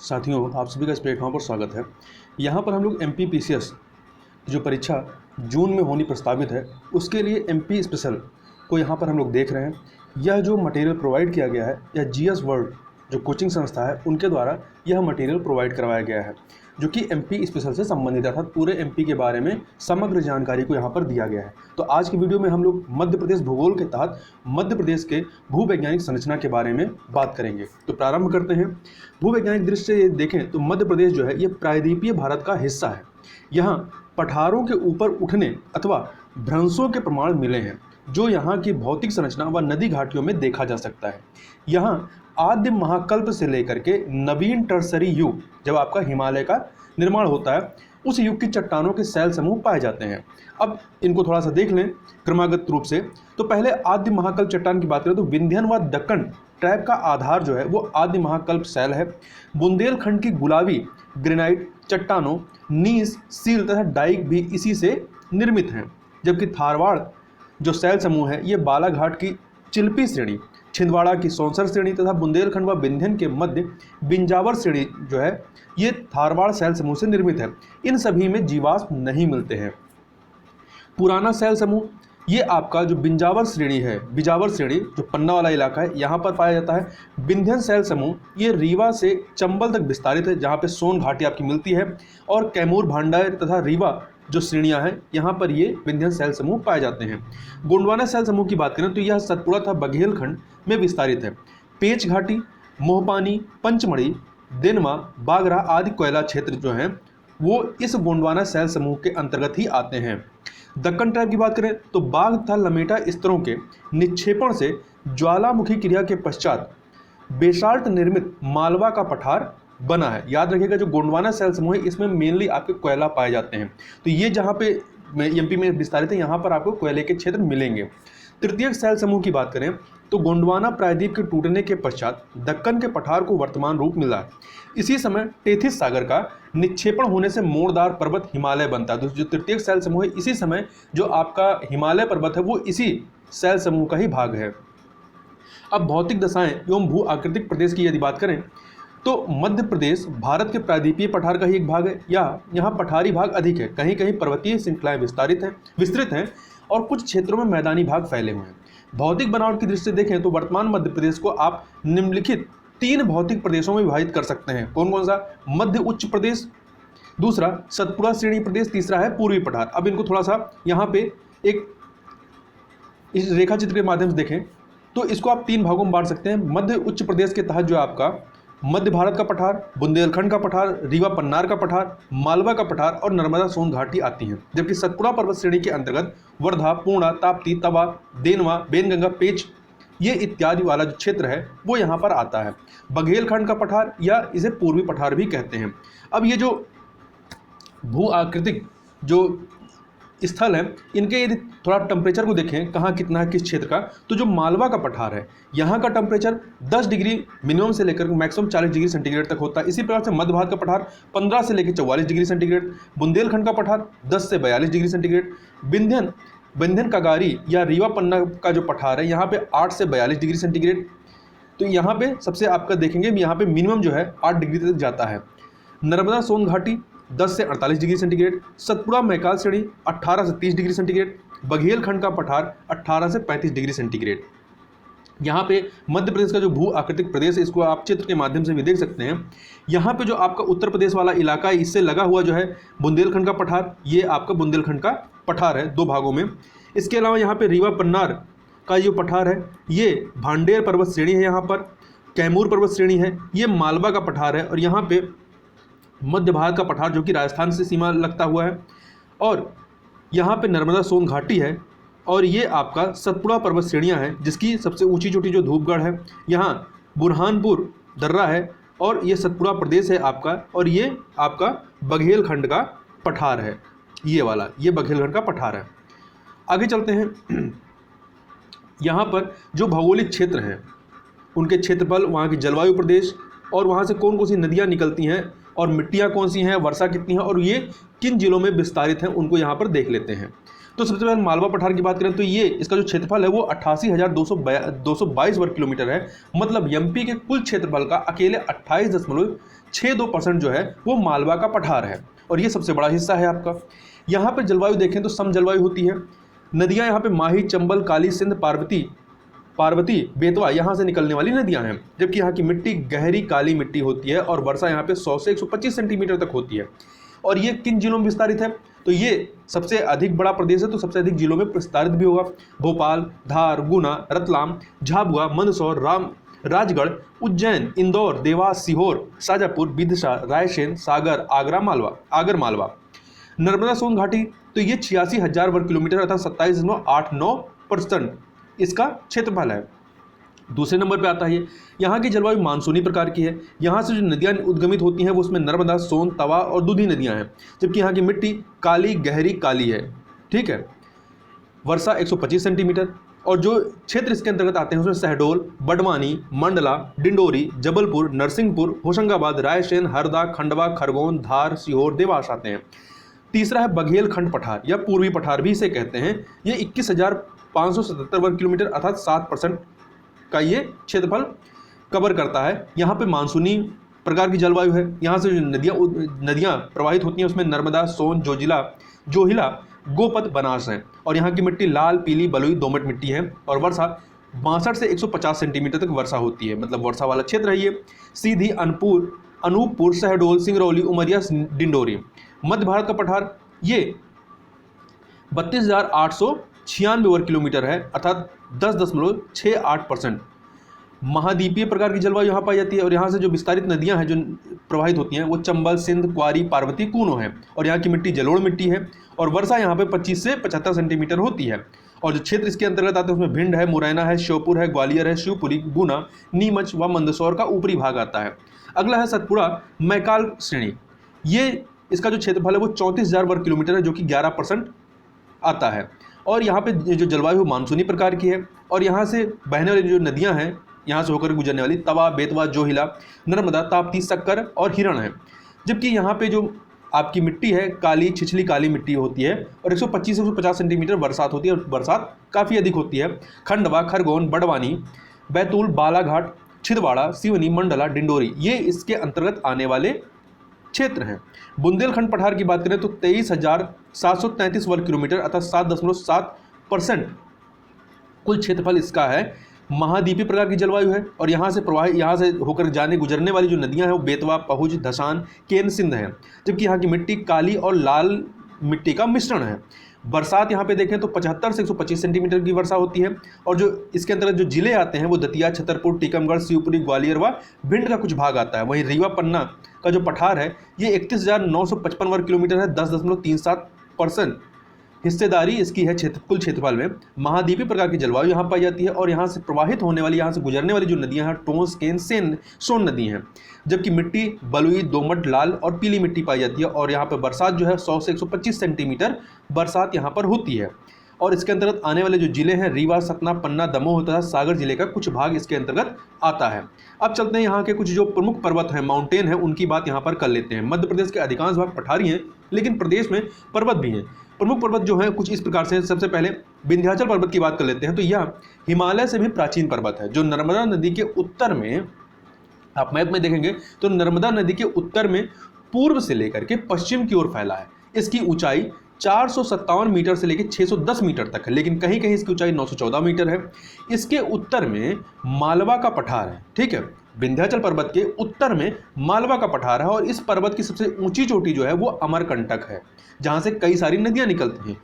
साथियों, आप सभी का इस प्लेटफॉर्म पर स्वागत है। यहाँ पर हम लोग MPPCS जो परीक्षा जून में होनी प्रस्तावित है, उसके लिए MP स्पेशल को यहाँ पर हम लोग देख रहे हैं। यह जो मटेरियल प्रोवाइड किया गया है, यह GS वर्ल्ड जो कोचिंग संस्था है उनके द्वारा यह मटेरियल प्रोवाइड करवाया गया है, जो कि MP स्पेशल से संबंधित है, अर्थात पूरे MP के बारे में समग्र जानकारी को यहाँ पर दिया गया है। तो आज की वीडियो में हम लोग मध्य प्रदेश भूगोल के तहत मध्य प्रदेश के भूवैज्ञानिक संरचना के बारे में बात करेंगे। तो प्रारंभ करते हैं। भूवैज्ञानिक दृष्टि से देखें तो मध्य प्रदेश जो है ये प्रायद्वीपीय भारत का हिस्सा है। यहाँ पठारों के ऊपर उठने अथवा भ्रंशों के प्रमाण मिले हैं, जो यहाँ की भौतिक संरचना व नदी घाटियों में देखा जा सकता है। यहाँ आद्य महाकल्प से लेकर के नवीन टर्सरी युग, जब आपका हिमालय का निर्माण होता है, उस युग की चट्टानों के शैल समूह पाए जाते हैं। अब इनको थोड़ा सा देख लें क्रमागत रूप से। तो पहले आद्य महाकल्प चट्टान की बात करें तो विंध्यन व दक्कन ट्रैप का आधार जो है वो आद्य महाकल्प शैल है। बुंदेलखंड की गुलाबी ग्रेनाइट चट्टानों, नीस, सील तथा डाइक भी इसी से निर्मित हैं। जबकि थारवाड़ जो शैल समूह है ये बालाघाट की चिल्पी श्रेणी, छिंदवाड़ा की सौंसर श्रेणी तथा बुंदेलखंड व विंध्यन के मध्य बिंजावर श्रेणी जो है ये थारवाड़ शैल समूह से निर्मित है। इन सभी में जीवाश्म नहीं मिलते हैं। पुराना शैल समूह ये आपका जो बिंजावर श्रेणी है, बिजावर श्रेणी जो पन्ना वाला इलाका है, यहाँ पर पाया जाता है। विंध्यन शैल समूह ये रीवा से चंबल तक विस्तारित है, जहाँ पे सोन घाटी आपकी मिलती है। और कैमूर, भांडार तथा रीवा जो श्रेणियां हैं यहाँ पर ये विंध्यन शैल समूह पाए जाते हैं। गोंडवाना शैल समूह की बात करें तो यह सतपुड़ा तथा बघेलखंड में विस्तारित है। पेच घाटी, मोहपानी, पंचमढ़ी, देनवा, बागरा आदि कोयला क्षेत्र जो हैं वो इस गोंडवाना शैल समूह के अंतर्गत ही आते हैं। दक्कन ट्रैप की बात करें तो बाघ तथा लमेटा स्तरों के निक्षेपण से ज्वालामुखी क्रिया के पश्चात बेसाल्ट निर्मित मालवा का पठार बना है। याद रखिएगा जो गोंडवाना शैल समूह है इसमें मेनली आपके कोयला पाए जाते हैं। तो ये जहाँ पे MP में विस्तारित है, यहाँ पर आपको कोयले के क्षेत्र मिलेंगे। तृतीयक शैल समूह की बात करें तो गोंडवाना प्रायद्वीप के टूटने के पश्चात दक्कन के पठार को वर्तमान रूप मिला। इसी समय टेथिस सागर का निक्षेपण होने से मोड़दार पर्वत हिमालय बनता है। जो तृतीयक शैल समूह है, इसी समय जो आपका हिमालय पर्वत है वो इसी शैल समूह का ही भाग है। अब भौतिक दशाएं एवं भू आकृतिक प्रदेश की यदि बात करें तो मध्य प्रदेश भारत के प्रायद्वीपीय पठार का ही एक भाग है, या यहाँ पठारी भाग अधिक है। कहीं कहीं पर्वतीय श्रृंखलाएं विस्तृत हैं और कुछ क्षेत्रों में मैदानी भाग फैले हुए हैं। भौतिक बनावट की दृष्टि से देखें तो वर्तमान मध्य प्रदेश को आप निम्नलिखित 3 भौतिक प्रदेशों में विभाजित कर सकते हैं। कौन कौन सा? मध्य उच्च प्रदेश, दूसरा सतपुड़ा श्रेणी प्रदेश, तीसरा है पूर्वी पठार। अब इनको थोड़ा सा यहाँ पे एक इस रेखा चित्र के माध्यम से देखें तो इसको आप 3 भागों में बांट सकते हैं। मध्य उच्च प्रदेश के तहत जो आपका मध्य भारत का पठार, बुंदेलखंड का पठार, रीवा पन्नार का पठार, मालवा का पठार और नर्मदा सोन घाटी आती हैं। जबकि सतपुड़ा पर्वत श्रेणी के अंतर्गत वर्धा, पूर्णा, ताप्ती, तवा, देनवा, बेनगंगा, पेच ये इत्यादि वाला जो क्षेत्र है वो यहाँ पर आता है। बघेलखंड का पठार या इसे पूर्वी पठार भी कहते हैं। अब ये जो भू आकृतिक जो स्थल है इनके यदि थोड़ा टेम्परेचर को देखें कहाँ कितना है किस क्षेत्र का, तो जो मालवा का पठार है यहाँ का टेम्परेचर 10 डिग्री मिनिमम से लेकर मैक्सिमम 40 डिग्री सेंटीग्रेड तक होता है। इसी प्रकार से मध्य भारत का पठार 15 से लेकर 44 डिग्री सेंटीग्रेड, बुंदेलखंड का पठार 10 से 42 डिग्री सेंटीग्रेड, विंध्यन कगारी या रीवा पन्ना का जो पठार है यहाँ पे 8 से 42 डिग्री सेंटीग्रेड। तो यहाँ पे सबसे आपका देखेंगे यहाँ पे मिनिमम जो है 8 डिग्री तक जाता है। नर्मदा सोन घाटी 10 से 48 डिग्री सेंटीग्रेड, सतपुड़ा मैकाल श्रेणी 18 से 30 डिग्री सेंटीग्रेड, बघेलखंड का पठार 18 से 35 डिग्री सेंटीग्रेड। यहाँ पे मध्य प्रदेश का जो भू आकृतिक प्रदेश है इसको आप चित्र के माध्यम से भी देख सकते हैं। यहाँ पे जो आपका उत्तर प्रदेश वाला इलाका है इससे लगा हुआ जो है बुंदेलखंड का पठार, ये आपका बुंदेलखंड का पठार है 2 भागों में। इसके अलावा यहाँ पे रीवा पन्नार का जो पठार है ये भांडेर पर्वत श्रेणी है, यहाँ पर कैमूर पर्वत श्रेणी है, ये मालवा का पठार है। और यहाँ पे मध्य भारत का पठार जो कि राजस्थान से सीमा लगता हुआ है, और यहाँ पे नर्मदा सोन घाटी है, और ये आपका सतपुड़ा पर्वत श्रेणियाँ हैं जिसकी सबसे ऊंची चोटी जो धूपगढ़ है, यहाँ बुरहानपुर दर्रा है, और ये सतपुड़ा प्रदेश है आपका, और ये आपका बघेलखंड का पठार है। ये वाला ये बघेलखंड का पठार है। आगे चलते हैं। यहाँ पर जो भौगोलिक क्षेत्र हैं उनके क्षेत्रफल, वहाँ की जलवायु प्रदेश और वहाँ से कौन कौन सी नदियाँ निकलती हैं और मिट्टियाँ कौन सी हैं, वर्षा कितनी है और ये किन जिलों में विस्तारित हैं, उनको यहाँ पर देख लेते हैं। तो सबसे पहले मालवा पठार की बात करें तो ये इसका जो क्षेत्रफल है वो 88,222 वर्ग किलोमीटर है। मतलब एमपी के कुल क्षेत्रफल का अकेले 28.62% जो है वो मालवा का पठार है, और ये सबसे बड़ा हिस्सा है आपका। यहाँ पर जलवायु देखें तो सम जलवायु होती है। नदियाँ यहाँ पे माही, चंबल, काली, सिंध, पार्वती, बेतवा यहाँ से निकलने वाली नदियाँ हैं। जबकि यहाँ की मिट्टी गहरी काली मिट्टी होती है और वर्षा यहाँ पे 100 से 125 सेंटीमीटर तक होती है। और ये किन जिलों में विस्तारित है, तो ये सबसे अधिक बड़ा प्रदेश है, तो सबसे अधिक जिलों में विस्तारित भी होगा। भोपाल, धार, गुना, रतलाम, झाबुआ, मंदसौर, राजगढ़, उज्जैन, इंदौर, देवास, सीहोर, शाजापुर, विदिशा, रायसेन, सागर, आगर मालवा। नर्मदा सोन घाटी तो ये 86,000 वर्ग किलोमीटर अर्थात 27.89% इसका क्षेत्रफल है। दूसरे नंबर पे आता है यहाँ की जलवायु मानसूनी प्रकार की है। यहाँ से जो नदियाँ उद्गमित होती हैं वो उसमें नर्मदा, सोन, तवा और दूधी नदियाँ हैं। जबकि यहाँ की मिट्टी काली, गहरी काली है, ठीक है। वर्षा 125 सेंटीमीटर, और जो क्षेत्र इसके अंतर्गत आते हैं उसमें शहडोल, बड़वानी, मंडला, डिंडोरी, जबलपुर, नरसिंहपुर, होशंगाबाद, रायसेन, हरदा, खंडवा, खरगोन, धार, सीहोर, देवास आते हैं। तीसरा है बघेलखंड पठार या पूर्वी पठार भी इसे कहते हैं। ये 21,577 वर्ग किलोमीटर अर्थात 7% का ये क्षेत्रफल कवर करता है। यहाँ पे मानसूनी प्रकार की जलवायु है। यहाँ से जो नदियाँ प्रवाहित होती हैं उसमें नर्मदा, सोन, जोहिला, गोपद, बनास हैं। और यहाँ की मिट्टी लाल, पीली, बलुई, दोमट मिट्टी है। और वर्षा 62 से 150 सेंटीमीटर तक वर्षा होती है, मतलब वर्षा वाला क्षेत्र है ये। सीधी, अनूपपुर, शहडोल, सिंगरौली, उमरिया, डिंडोरी। मध्य भारत का पठार ये 32,896 वर्ग किलोमीटर है अर्थात 10.68%। महाद्वीपीय प्रकार की जलवायु यहाँ पाई जाती है। और यहाँ से जो विस्तारित नदियाँ हैं जो प्रवाहित होती हैं वो चंबल, सिंध, क्वारी, पार्वती, कूनो है। और यहाँ की मिट्टी जलोढ़ मिट्टी है और वर्षा यहाँ पे 25 से 75 सेंटीमीटर होती है। और जो क्षेत्र इसके अंतर्गत आते हैं उसमें भिंड है, मुरैना है, श्योपुर है, ग्वालियर है, शिवपुरी, गुना, नीमच व मंदसौर का ऊपरी भाग आता है। अगला है सतपुड़ा मैकाल श्रेणी। ये इसका जो क्षेत्रफल है वो 34,000 वर्ग किलोमीटर है, जो कि 11% आता है। और यहाँ पे जो जलवायु मानसूनी प्रकार की है। और यहाँ से बहने वाली जो नदियाँ हैं, यहाँ से होकर गुजरने वाली तवा, बेतवा, जोहिला, नर्मदा, ताप्ती, सक्कर और हिरण है। जबकि यहाँ पे जो आपकी मिट्टी है काली, छिछली काली मिट्टी होती है और 125 से 150 सेंटीमीटर बरसात होती है और बरसात काफ़ी अधिक होती है। खंडवा, खरगोन, बड़वानी, बैतूल, बालाघाट, छिंदवाड़ा, सिवनी, मंडला, डिंडोरी ये इसके अंतर्गत आने वाले क्षेत्र हैं। बुंदेलखंड पठार की बात करें तो 23,733 वर्ग किलोमीटर अर्थात 7.7% कुल क्षेत्रफल इसका है। महाद्वीपीय प्रकार की जलवायु है। और यहाँ से होकर गुजरने वाली जो नदियाँ हैं वो बेतवा, पहुज, धसान, केन, सिंध हैं। जबकि यहाँ की मिट्टी काली और लाल मिट्टी का मिश्रण है। बरसात यहाँ पे देखें तो 75 से 125 सेंटीमीटर की वर्षा होती है। और जो इसके अंतर्गत जो जिले आते हैं वो दतिया, छतरपुर, टीकमगढ़, शिवपुरी, ग्वालियर व भिंड का कुछ भाग आता है। वहीं रीवा पन्ना का जो पठार है ये 31,955 वर्ग किलोमीटर है, 10.37% हिस्सेदारी इसकी है कुल क्षेत्रफल में। महाद्वीपीय प्रकार की जलवायु यहाँ पाई जाती है। और यहाँ से प्रवाहित होने वाली, यहाँ से गुजरने वाली जो नदियाँ हैं टोंस, केन, सोन नदी हैं। जबकि मिट्टी बलुई, दोमट, लाल और पीली मिट्टी पाई जाती है। और यहाँ पर बरसात जो है 100 से 125 सेंटीमीटर बरसात यहाँ पर होती है। और इसके अंतर्गत आने वाले जो जिले हैं रीवा, सतना, पन्ना, दमोह तथा सागर जिले का कुछ भाग इसके अंतर्गत आता है। अब चलते हैं यहाँ के कुछ जो प्रमुख पर्वत हैं, माउंटेन हैं, उनकी बात यहाँ पर कर लेते हैं। मध्य प्रदेश के अधिकांश भाग पठारी हैं लेकिन प्रदेश में पर्वत भी हैं। प्रमुख पर्वत जो हैं कुछ इस प्रकार से। सबसे पहले विंध्याचल पर्वत की बात कर लेते हैं। तो यह हिमालय से भी प्राचीन पर्वत है जो नर्मदा नदी के उत्तर में, आप मैप में देखेंगे तो नर्मदा नदी के उत्तर में पूर्व से लेकर के पश्चिम की ओर फैला है। इसकी ऊंचाई 457 मीटर से लेकर 610 मीटर तक है, लेकिन कहीं कहीं इसकी ऊंचाई 914 मीटर है। इसके उत्तर में मालवा का पठार है, ठीक है। विंध्याचल पर्वत के उत्तर में मालवा का पठार है। और इस पर्वत की सबसे ऊंची चोटी जो है वो अमरकंटक है, जहां से कई सारी नदियां निकलती हैं।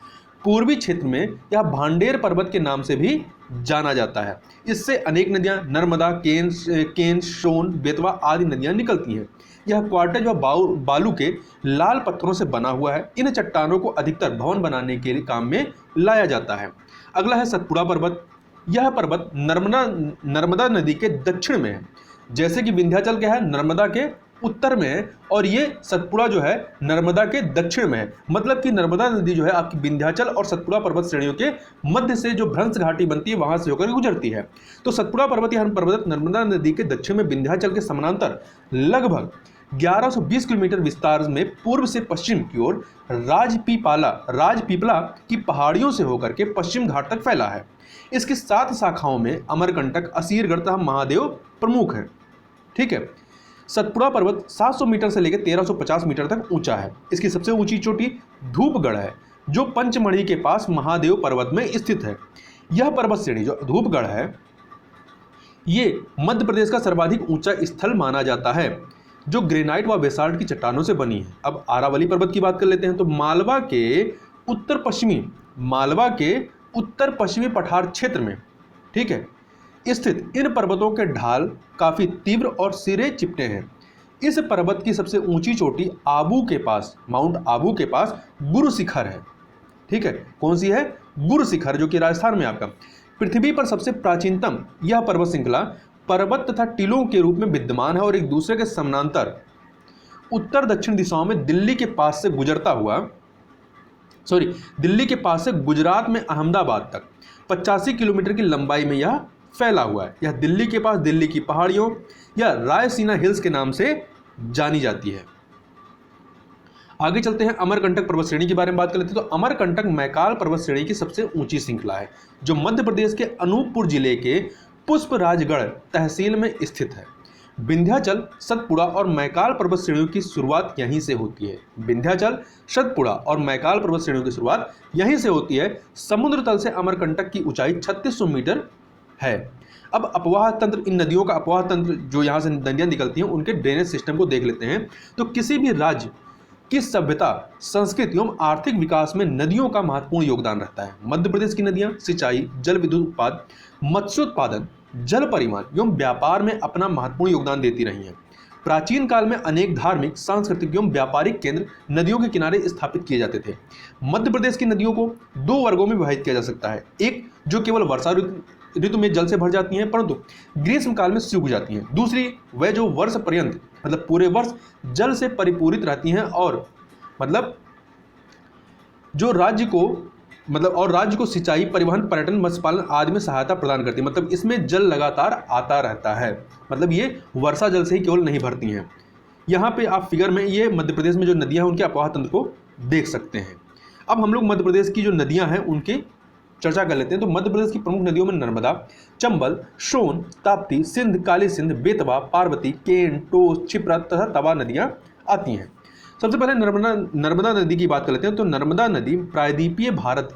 पूर्वी क्षेत्र में यह भांडेर पर्वत के नाम से भी जाना जाता है। इससे अनेक नदियां नर्मदा, केन, सोन, बेतवा आदि नदियां निकलती हैं। यह क्वार्टज व बालू के लाल पत्थरों से बना हुआ है। इन चट्टानों को अधिकतर भवन बनाने के लिए काम में लाया जाता है। अगला है सतपुड़ा पर्वत। यह पर्वत नर्मदा नदी के दक्षिण में है। जैसे कि विंध्याचल क्या है, नर्मदा के उत्तर में है, और ये सतपुड़ा जो है नर्मदा के दक्षिण में है। मतलब कि नर्मदा नदी जो है आपकी विंध्याचल और सतपुड़ा पर्वत श्रेणियों के मध्य से जो भ्रंश घाटी बनती है वहां से होकर गुजरती है। तो सतपुड़ा पर्वत यह पर्वत नर्मदा नदी के दक्षिण में विंध्याचल के समानांतर लगभग 1120 किलोमीटर विस्तार में पूर्व से पश्चिम की ओर राजपीपला की पहाड़ियों से होकर के पश्चिम घाट तक फैला है। इसकी 7 शाखाओं में अमरकंटक, असीरगढ़ तथा महादेव प्रमुख है। ठीक है। सतपुड़ा पर्वत 700 मीटर से लेकर 1350 मीटर तक ऊंचा है। इसकी सबसे ऊंची चोटी धूपगढ़ है, जो पंचमढ़ी के पास महादेव पर्वत में स्थित है। यह पर्वत श्रेणी जो धूपगढ़ है, ये मध्य प्रदेश का सर्वाधिक ऊंचा स्थल माना जाता है, जो ग्रेनाइट व बेसाल्ट की चट्टानों से बनी है। अब आरावली पर्वत की बात कर लेते हैं। तो मालवा के उत्तर पश्चिमी पठार क्षेत्र में, ठीक है, स्थित इन पर्वतों के ढाल काफी तीव्र और सिरे चिपटे हैं। इस पर्वत की सबसे ऊंची चोटी माउंट आबू के पास गुरु शिखर है। ठीक है, कौन सी है? गुरु शिखर, जो कि राजस्थान में आपका। पृथ्वी पर सबसे प्राचीनतम यह पर्वत श्रृंखला पर्वत तथा टीलों के रूप में विद्यमान है और एक दूसरे के समानांतर उत्तर दक्षिण दिशाओं में दिल्ली के पास से गुजरात में अहमदाबाद तक 85 किलोमीटर की लंबाई में यह फैला हुआ है। यह दिल्ली के पास दिल्ली की पहाड़ियों या रायसीना हिल्स के नाम से जानी जाती है। आगे चलते हैं, अमरकंटक पर्वत श्रेणी के बारे में बात कर लेते हैं। तो अमरकंटक मैकाल पर्वत श्रेणी की सबसे ऊंची श्रृंखला है, जो मध्य प्रदेश के अनूपपुर जिले के पुष्पराजगढ़ तहसील में स्थित है। विंध्याचल, सतपुड़ा और मैकाल पर्वत श्रेणियों की शुरुआत यहीं से होती है। विंध्याचल, सतपुड़ा और मैकाल पर्वत श्रेणियों की शुरुआत यहीं से होती है। समुद्र तल से अमरकंटक की ऊंचाई 3600 मीटर है। अब अपवाह तंत्र, इन नदियों का अपवाह तंत्र, जो यहाँ से नदियाँ निकलती हैं, उनके ड्रेनेज सिस्टम को देख लेते हैं। तो किसी भी राज्य की सभ्यता, संस्कृति एवं आर्थिक विकास में नदियों का महत्वपूर्ण योगदान रहता है। मध्य प्रदेश की नदियां सिंचाई, जल विद्युत उत्पादन, मत्स्योत्पादन, जल परिवहन एवं व्यापार में अपना महत्वपूर्ण योगदान देती रही हैं। प्राचीन काल में अनेक धार्मिक, सांस्कृतिक एवं व्यापारिक केंद्र नदियों के किनारे स्थापित किए जाते थे। मध्य प्रदेश की नदियों को 2 वर्गों में विभाजित किया जा सकता है। एक जो केवल वर्षा ऋतु में जल से भर जाती हैं, परंतु ग्रीष्म काल में सूख जाती हैं। दूसरी वह जो वर्ष पर्यंत, मतलब पूरे वर्ष जल से परिपूरित रहती हैं और राज्य को सिंचाई, परिवहन, पर्यटन, मत्स्य पालन आदि में सहायता प्रदान करती है। मतलब इसमें जल लगातार आता रहता है। मतलब ये वर्षा जल से ही केवल नहीं भरती हैं। यहाँ पे आप फिगर में ये मध्य प्रदेश में जो नदियाँ हैं उनके अपवाह तंत्र को देख सकते हैं। अब हम लोग मध्य प्रदेश की जो नदियाँ हैं उनकी चर्चा कर लेते हैं। तो मध्य प्रदेश की प्रमुख नदियों में नर्मदा, चंबल, सोन, ताप्ती, सिंध, काली सिंध, बेतवा, पार्वती, केन, टोस, क्षिप्रा तथा तवा नदियाँ आती हैं। सबसे पहले नर्मदा नदी की बात कर लेते हैं। तो नर्मदा नदी प्रायद्वीपीय भारत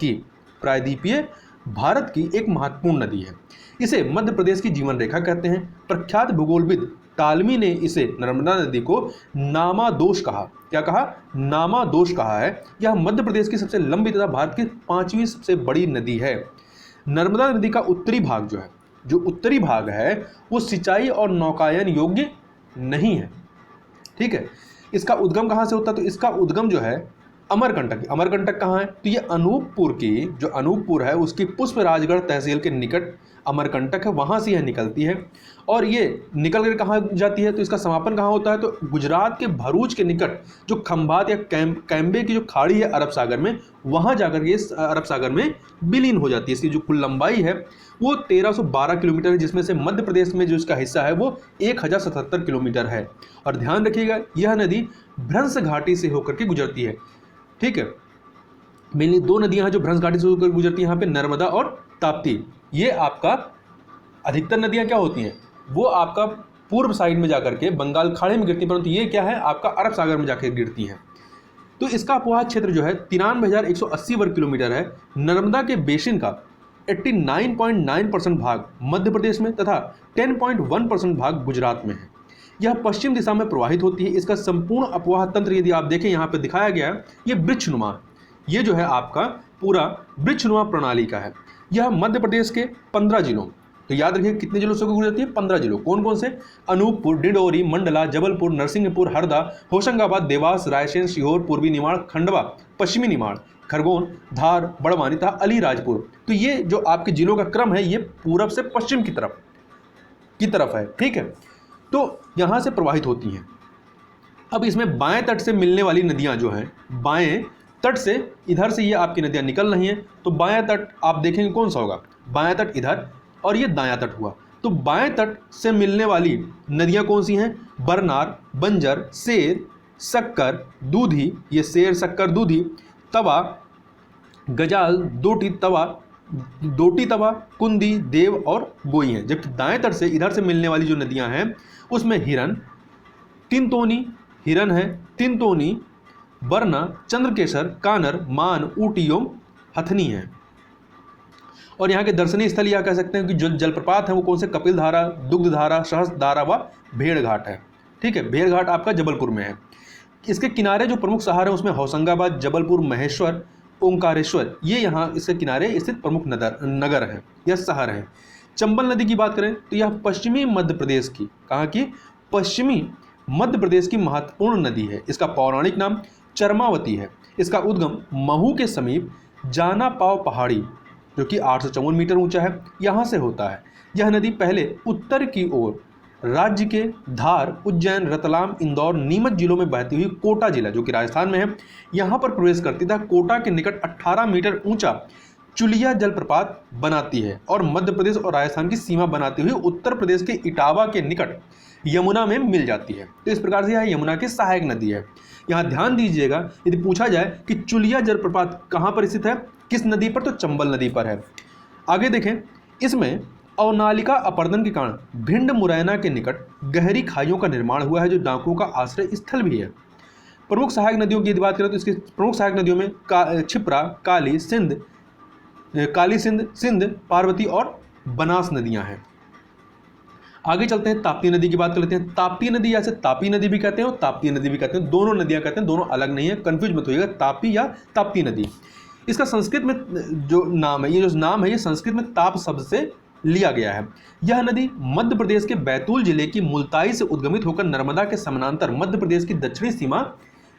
की एक महत्वपूर्ण नदी है। इसे मध्य प्रदेश की जीवन रेखा कहते हैं। प्रख्यात भूगोलविद टालमी ने इसे नर्मदा नदी को नामादोष कहा। क्या कहा? नामादोष कहा है। यह मध्य प्रदेश की सबसे लंबी तथा भारत की 5वीं सबसे बड़ी नदी है। नर्मदा नदी का उत्तरी भाग है वो सिंचाई और नौकायन योग्य नहीं है। ठीक है। इसका उद्गम कहाँ से होता है? तो इसका उद्गम जो है अमरकंटक कहाँ है? तो ये अनूपपुर है उसकी पुष्पराजगढ़ तहसील के निकट अमरकंटक है, वहाँ से यह निकलती है। और ये निकल कर कहाँ जाती है? तो इसका समापन कहाँ होता है? तो गुजरात के भरूच के निकट जो खंभात या कैम्बे की जो खाड़ी है अरब सागर में, वहाँ जाकर ये अरब सागर में विलीन हो जाती है। इसकी जो कुल लंबाई है वो 1312 किलोमीटर है, जिसमें से मध्य प्रदेश में जो इसका हिस्सा है वो 1077 किलोमीटर है। और ध्यान रखिएगा, यह नदी भ्रंश घाटी से होकर के गुजरती है। ठीक है। मेनली 2 नदियां हैं जो भ्रंश घाटी से होकर गुजरती हैं, यहाँ पे नर्मदा और ताप्ती। ये आपका अधिकतर नदियां क्या होती हैं? वो आपका पूर्व साइड में जाकर के बंगाल खाड़ी में गिरती हैं, परंतु ये क्या है? आपका अरब सागर में जाकर गिरती हैं। तो इसका अपवाह क्षेत्र जो है 93,180 वर्ग किलोमीटर है। नर्मदा के बेसिन का 89.9% भाग मध्य प्रदेश में तथा 10.1% भाग गुजरात में है। यह पश्चिम दिशा में प्रवाहित होती है। इसका संपूर्ण अपवाह तंत्र यदि आप देखें, यहाँ पे दिखाया गया है, ये वृक्षनुमा, ये जो है आपका पूरा वृक्षनुमा प्रणाली का है। यह मध्य प्रदेश के 15 जिलों, तो याद रखिए कितने जिलों से गुजरती है? 15 जिलों। कौन कौन से? अनूपपुर, डिंडोरी, मंडला, जबलपुर, नरसिंहपुर, हरदा, होशंगाबाद, देवास, रायसेन, सीहोर, पूर्वी निमाड़, खंडवा, पश्चिमी निमाड़, खरगोन, धार, बड़वानी तथा अलीराजपुर। तो ये जो आपके जिलों का क्रम है ये पूरब से पश्चिम की तरफ है। ठीक है। तो यहाँ से प्रवाहित होती हैं। अब इसमें बाएं तट से मिलने वाली नदियाँ जो हैं, बाएं तट से इधर से ये आपकी नदियाँ निकल रही हैं, तो बायां तट आप देखेंगे कौन सा होगा? बायां तट इधर और ये दायां तट हुआ। तो बाएं तट से मिलने वाली नदियां कौन सी हैं? बरनार, बंजर, सेर, शक्कर, दूधी, ये सेर, शक्कर, दूधी, तवा, गजाल, दोटी तवा, कुंदी, देव और गोई हैं। जबकि दाएं तट से इधर से मिलने वाली जो नदियां हैं उसमें हिरन, हिरन है, तिनतोनी, बरना, चंद्रकेसर, कानर, मान, ऊटी एवं हथनी है। और यहाँ के दर्शनीय स्थल या कह सकते हैं कि जो जलप्रपात है वो कौन से? कपिल धारा, दुग्ध धारा, सहस्त्र धारा व भेड़ घाट है। ठीक है, भेड़ घाट आपका जबलपुर में है। इसके किनारे जो प्रमुख शहर है उसमें होशंगाबाद, जबलपुर, महेश्वर, ओंकारेश्वर, ये यहाँ इसके किनारे स्थित प्रमुख नगर हैं या शहर हैं। चंबल नदी की बात करें तो यह पश्चिमी मध्य प्रदेश की, कहाँ की? पश्चिमी मध्य प्रदेश की महत्वपूर्ण नदी है। इसका पौराणिक नाम चरमावती है। इसका उद्गम महू के समीप जाना पाव पहाड़ी, जो कि 854 मीटर ऊंचा है, यहाँ से होता है। यह नदी पहले उत्तर की ओर राज्य के धार, उज्जैन, रतलाम, इंदौर, नीमच जिलों में बहती हुई कोटा जिला, जो कि राजस्थान में है, यहाँ पर प्रवेश करती था। कोटा के निकट 18 मीटर ऊंचा चुलिया जलप्रपात बनाती है और मध्य प्रदेश और राजस्थान की सीमा बनाती हुई उत्तर प्रदेश के इटावा के निकट यमुना में मिल जाती है। तो इस प्रकार से यह यमुना की सहायक नदी है। यहाँ ध्यान दीजिएगा, यदि पूछा जाए कि चुलिया जलप्रपात कहाँ पर स्थित है, किस नदी पर, तो चंबल नदी पर है। आगे देखें, इसमें अवनालिका अपर्दन के कारण भिंड मुरैना के निकट गहरी खाइयों का निर्माण हुआ है, जो डाकुओं का आश्रय स्थल भी है। प्रमुख सहायक नदियों की यदि बात करें तो इसकी प्रमुख सहायक नदियों में छिप्रा, काली सिंध, पार्वती और बनास नदियां हैं। आगे चलते हैं, ताप्ती नदी की बात कर लेते हैं। ताप्ती नदी या तापी नदी भी कहते हैं और ताप्ती नदी भी कहते हैं, दोनों नदियां कहते हैं, दोनों अलग नहीं है, कंफ्यूज मत होइएगा, तापी या ताप्ती नदी। इसका संस्कृत में जो नाम है, ये संस्कृत में ताप शब्द से लिया गया है। यह नदी मध्य प्रदेश के बैतूल जिले की मुल्ताई से उद्गमित होकर नर्मदा के समानांतर मध्य प्रदेश की दक्षिणी सीमा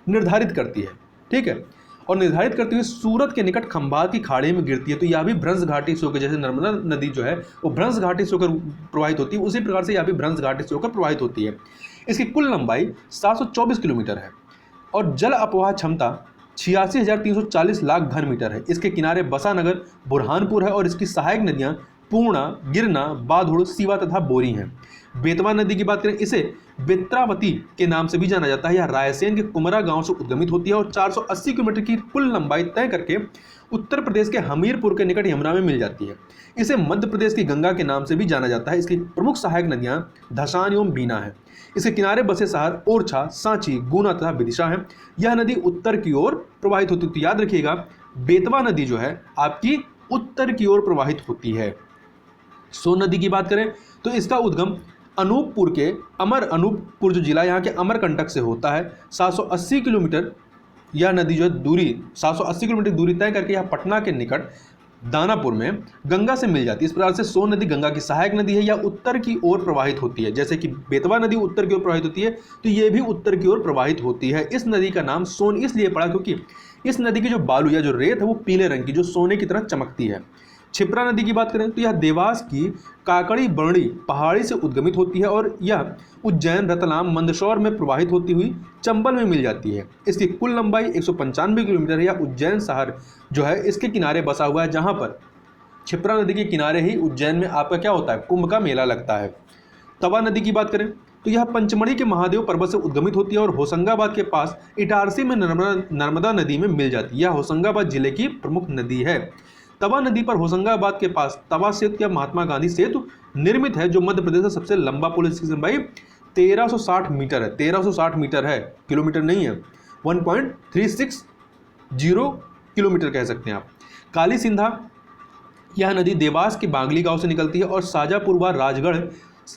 निर्धारित करती है। ठीक है, और निर्धारित करते हुए सूरत के निकट खंभात की खाड़ी में गिरती है। तो यह भी भ्रंश घाटी से होकर, जैसे नर्मदा नदी जो है वो भ्रंश घाटी से होकर प्रवाहित होती है, उसी प्रकार से यह भी भ्रंश घाटी से होकर प्रवाहित होती है। इसकी कुल लंबाई 724 किलोमीटर है और जल अपवाह क्षमता 86,340 लाख घन मीटर है। इसके किनारे बसानगर, बुरहानपुर है और इसकी सहायक नदियां पूर्णा, गिरना, बाधुड़, सीवा तथा बोरी हैं। बेतवा नदी की बात करें, इसे बेत्रावती के नाम से भी जाना जाता है। यह रायसेन के कुमरा गांव से उद्गमित होती है और 480 किलोमीटर की कुल लंबाई तय करके उत्तर प्रदेश के हमीरपुर के निकट यमुना में मिल जाती है। इसे मध्य प्रदेश की गंगा के नाम से भी जाना जाता है। इसकी प्रमुख सहायक नदियां धसान एवं बीना है। इसके किनारे बसे शहर ओरछा, सांची, गुना तथा विदिशा है। यह नदी उत्तर की ओर प्रवाहित होती है। तो याद रखिएगा, बेतवा नदी जो है आपकी उत्तर की ओर प्रवाहित होती है। सोन नदी की बात करें तो इसका उद्गम अनूपपुर जो जिला यहाँ के अमरकंटक से होता है। 780 किलोमीटर यह नदी जो दूरी 780 किलोमीटर दूरी तय करके यह पटना के निकट दानापुर में गंगा से मिल जाती है। इस प्रकार से सोन नदी गंगा की सहायक नदी है। यह उत्तर की ओर प्रवाहित होती है। जैसे कि बेतवा नदी उत्तर की ओर प्रवाहित होती है, तो ये भी उत्तर की ओर प्रवाहित होती है। इस नदी का नाम सोन इसलिए पड़ा क्योंकि इस नदी की जो बालू या जो रेत है वो पीले रंग की, जो सोने की तरह चमकती है। छिप्रा नदी की बात करें तो यह देवास की काकड़ी बरणी पहाड़ी से उद्गमित होती है और यह उज्जैन, रतलाम, मंदसौर में प्रवाहित होती हुई चंबल में मिल जाती है। इसकी कुल लंबाई 195 किलोमीटर है। यह उज्जैन शहर जो है इसके किनारे बसा हुआ है, जहाँ पर छिप्रा नदी के किनारे ही उज्जैन में आपका क्या होता है, कुंभ का मेला लगता है। तवा नदी की बात करें तो यह पंचमढ़ी के महादेव पर्वत से उद्गमित होती है और होशंगाबाद के पास इटारसी में नर्मदा नदी में मिल जाती है। यह होशंगाबाद जिले की प्रमुख नदी है। तवा नदी पर होशंगाबाद के पास तवा सेतु या महात्मा गांधी सेतु निर्मित है, जो मध्य प्रदेश का सबसे लंबा पुल। इसकी लंबाई 1360 मीटर है। 1360 मीटर है, किलोमीटर नहीं है। 1.360 किलोमीटर कह सकते हैं आप। काली सिंधा यह नदी देवास के बागली गांव से निकलती है और शाजापुर व राजगढ़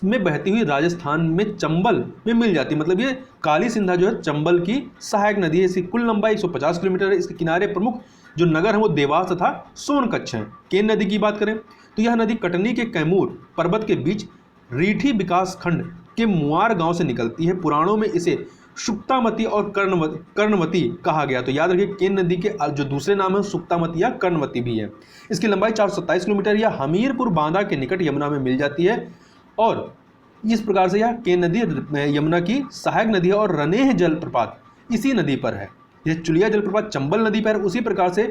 में बहती हुई राजस्थान में चंबल में मिल जाती है। मतलब ये काली सिंधा जो है चंबल की सहायक नदी है। इसकी कुल लंबाई 150 किलोमीटर है। इसके किनारे प्रमुख जो नगर हैं वो देवास तथा सोनकच्छ हैं। केन नदी की बात करें तो यह नदी कटनी के कैमूर पर्वत के बीच रीठी विकास खंड के मुआर गांव से निकलती है। पुराणों में इसे सुक्तामती और कर्णवती कहा गया। तो याद रखिए, केन नदी के जो दूसरे नाम है सुक्तामती या कर्णवती भी है। इसकी लंबाई 427 किलोमीटर या हमीरपुर बांदा के निकट यमुना में मिल जाती है और इस प्रकार से यह केन नदी यमुना की सहायक नदी है। और रनेह जलप्रपात इसी नदी पर है। यह चुलिया जलप्रपात चंबल नदी पर है, उसी प्रकार से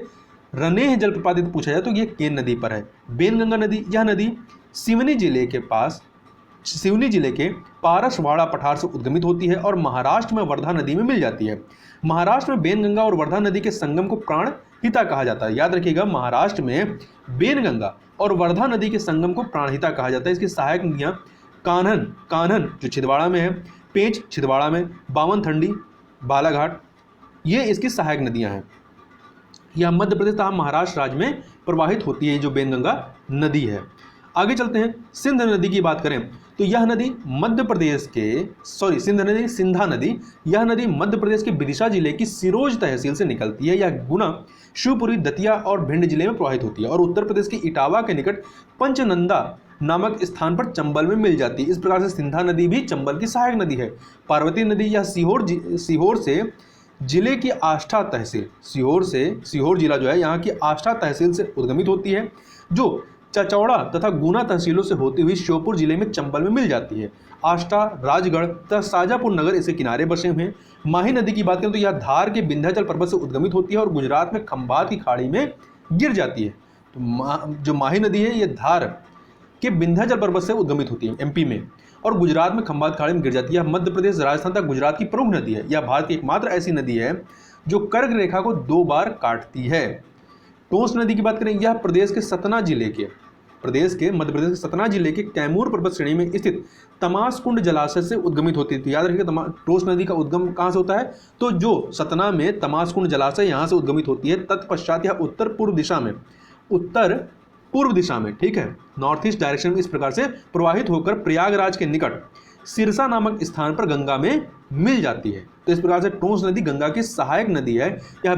रनेह जलप्रपात यदि पूछा जाए तो यह केन नदी पर है। बेनगंगा नदी, यह नदी सिवनी जिले के पारसवाड़ा पठार से उद्गमित होती है और महाराष्ट्र में वर्धा नदी में मिल जाती है। महाराष्ट्र में बेनगंगा और वर्धा नदी के संगम को प्राणहिता कहा जाता है। याद रखिएगा, महाराष्ट्र में बेनगंगा और वर्धा नदी के संगम को प्राणहिता कहा जाता है। इसकी सहायक नदियां कान्हन जो छिंदवाड़ा में है, पेंच छिंदवाड़ा में, बावनथंडी बालाघाट, ये इसकी सहायक नदियां हैं। यह मध्य प्रदेश तथा महाराष्ट्र राज्य में प्रवाहित होती है, जो बेनगंगा नदी है। आगे चलते हैं, सिंध नदी की बात करें तो यह नदी सिंधा नदी, यह नदी मध्य प्रदेश के विदिशा जिले की सिरोंज तहसील से निकलती है। यह गुना, शिवपुरी, दतिया और भिंड जिले में प्रवाहित होती है और उत्तर प्रदेश के इटावा के निकट पंचनंदा नामक स्थान पर चंबल में मिल जाती है। इस प्रकार से सिंधा नदी भी चंबल की सहायक नदी है। पार्वती नदी यह सीहोर से जिले की आष्ठा तहसील, सीहोर जिला जो है यहाँ की आष्ठा तहसील से उद्गमित होती है, जो चचौड़ा तथा गुना तहसीलों से होती हुई श्योपुर जिले में चंबल में मिल जाती है। आष्टा, राजगढ़ तथा शाजापुर नगर इसके किनारे बसे हुए हैं। माही नदी की बात करें तो यह धार के विंध्याचल पर्वत से उद्गमित होती है और गुजरात में खंभात की खाड़ी में गिर जाती है। तो जो माही नदी है ये धार के विंध्याचल पर्वत से उद्गमित होती है एमपी में, और गुजरात में खंभात खाड़ी में गिर जाती है। मध्य प्रदेश, राजस्थान तथा गुजरात की प्रमुख नदी है। यह भारत की एकमात्र ऐसी नदी है जो कर्क रेखा को 2 बार काटती है। टोंस नदी की बात करें, यह मध्य प्रदेश के सतना जिले के कैमूर पर्वत श्रेणी में स्थित तमासकुंड जलाशय से उद्गमित होती है। तो याद रखिए, टोंस नदी का उद्गम कहाँ से होता है, तो जो सतना में तमासकुंड जलाशय यहाँ से उद्गमित होती है। तत्पश्चात यह उत्तर पूर्व दिशा में, ठीक है, नॉर्थ ईस्ट डायरेक्शन में इस प्रकार से प्रवाहित होकर प्रयागराज के निकट सिरसा नामक स्थान पर गंगा में मिल जाती है। तो इस प्रकार से टोंस नदी गंगा की सहायक नदी है। यह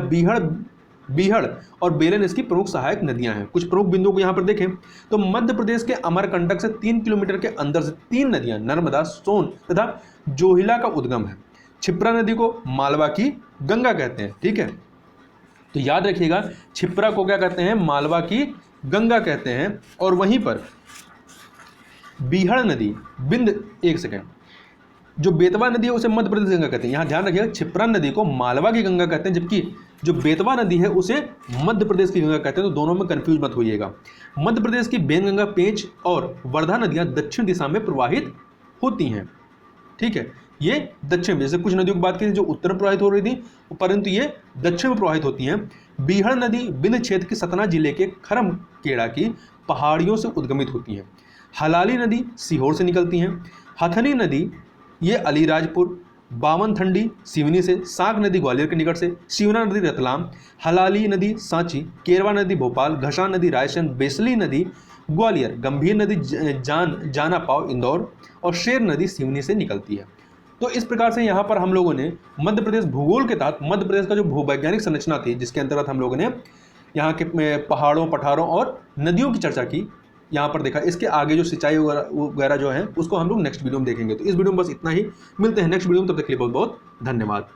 बीहड़ और बेलन इसकी प्रमुख सहायक नदियां हैं। कुछ प्रमुख बिंदुओं को यहाँ पर देखें तो मध्य प्रदेश के अमरकंटक से 3 किलोमीटर के अंदर से 3 नदियां नर्मदा, सोन तथा जोहिला का उद्गम है। क्षिप्रा नदी को मालवा की गंगा कहते हैं, ठीक है, तो याद रखिएगा क्षिप्रा को क्या कहते हैं, मालवा की गंगा कहते हैं। और वहीं पर बीहड़ नदी, जो बेतवा नदी है उसे मध्य प्रदेश गंगा कहते हैं। यहाँ ध्यान रखिएगा, क्षिप्रा नदी को मालवा की गंगा कहते हैं, जबकि जो बेतवा नदी है उसे मध्य प्रदेश की गंगा कहते हैं। तो दोनों में कंफ्यूज मत होइएगा। मध्य प्रदेश की बेनगंगा, पेंच और वर्धा नदियां दक्षिण दिशा में प्रवाहित होती हैं, ठीक है, ये दक्षिण में, जैसे कुछ नदियों की बात की जो उत्तर में प्रवाहित हो रही थी, परंतु ये दक्षिण में प्रवाहित होती हैं। बीहड़ नदी बिंद क्षेत्र के सतना जिले के खरमकेड़ा की पहाड़ियों से उद्गमित होती है। हलाली नदी सीहोर से निकलती हैं। हथनी नदी ये अलीराजपुर, बावनथंडी सिवनी से, साक नदी ग्वालियर के निकट से, शिवना नदी रतलाम, हलाली नदी सांची, केरवा नदी भोपाल, घसा नदी रायसेन, बेसली नदी ग्वालियर, गंभीर नदी जानापाव इंदौर और शेर नदी सिवनी से निकलती है। तो इस प्रकार से यहाँ पर हम लोगों ने मध्य प्रदेश भूगोल के तहत मध्य प्रदेश का जो भूवैज्ञानिक संरचना थी, जिसके अंतर्गत हम लोगों ने यहाँ के पहाड़ों, पठारों और नदियों की चर्चा की, यहाँ पर देखा। इसके आगे जो सिंचाई वगैरह जो है उसको हम लोग नेक्स्ट वीडियो में देखेंगे। तो इस वीडियो में बस इतना ही, मिलते हैं नेक्स्ट वीडियो में, तब तक के लिए बहुत बहुत धन्यवाद।